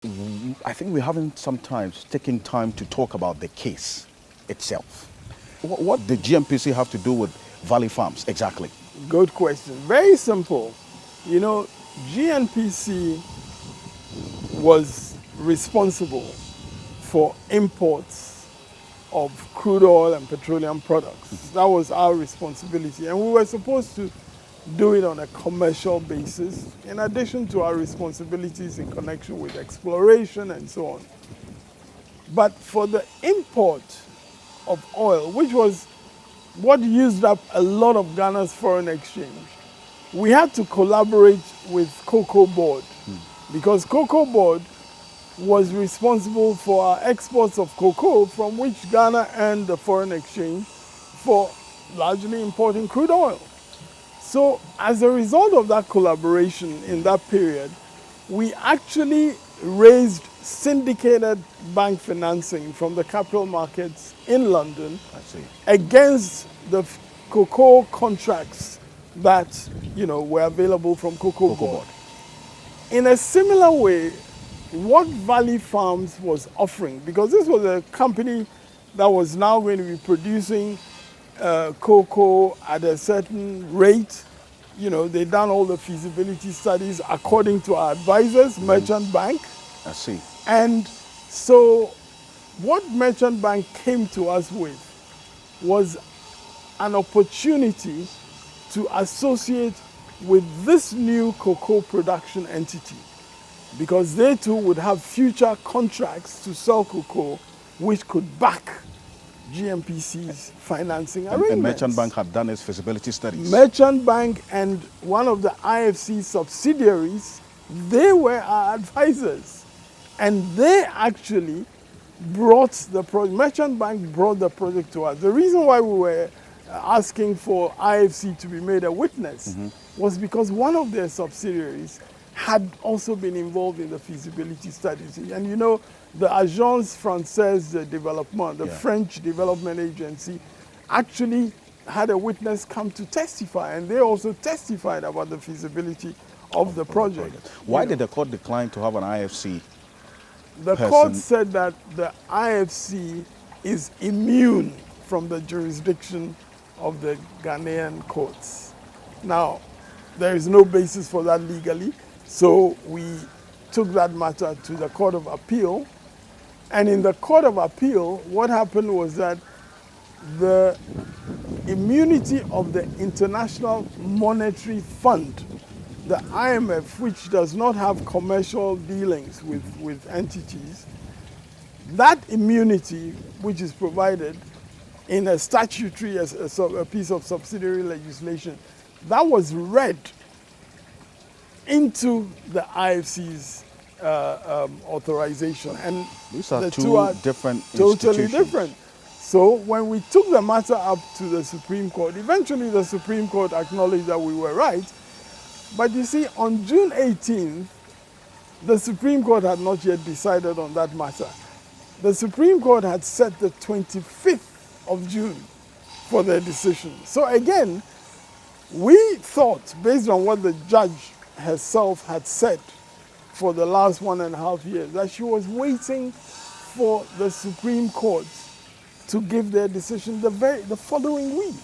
I think we haven't sometimes taken time to talk about the case itself. What did GMPC have to do with Valley Farms exactly? Good question. Very simple. You know, GNPC was responsible for imports of crude oil and petroleum products. That was our responsibility. And we were supposed to do it on a commercial basis, in addition to our responsibilities in connection with exploration and so on. But for the import of oil, which was what used up a lot of Ghana's foreign exchange, we had to collaborate with Cocoa Board because Cocoa Board was responsible for our exports of cocoa, from which Ghana earned the foreign exchange for largely importing crude oil. So as a result of that collaboration in that period, we actually raised syndicated bank financing from the capital markets in London against the cocoa contracts that were available from Cocoa Board. In a similar way, what Valley Farms was offering, because this was a company that was now going to be producing cocoa at a certain rate. They'd done all the feasibility studies according to our advisors, Merchant Bank. I see. And so what Merchant Bank came to us with was an opportunity to associate with this new cocoa production entity, because they too would have future contracts to sell cocoa which could back GMPC's financing arrangements. And Merchant Bank had done its feasibility studies. Merchant Bank and one of the IFC subsidiaries, they were our advisors. And they actually brought the project, Merchant Bank brought the project to us. The reason why we were asking for IFC to be made a witness was because one of their subsidiaries had also been involved in the feasibility studies. And the Agence Française de Développement, the French development agency, actually had a witness come to testify, and they also testified about the feasibility of the project. Why did the court decline to have an IFC? The court said that the IFC is immune from the jurisdiction of the Ghanaian courts. Now, there is no basis for that legally, so we took that matter to the Court of Appeal. And in the Court of Appeal, what happened was that the immunity of the International Monetary Fund, the IMF, which does not have commercial dealings with entities, that immunity, which is provided in a statutory, a piece of subsidiary legislation, that was read into the IFC's authorization. And these are the two are different totally different. So when we took the matter up to the Supreme Court, eventually the Supreme Court acknowledged that we were right. But you see, on June 18th, the Supreme Court had not yet decided on that matter. The Supreme Court had set the 25th of June for their decision. So again, we thought, based on what the judge herself had said for the last 1.5 years, that she was waiting for the Supreme Court to give their decision the following week.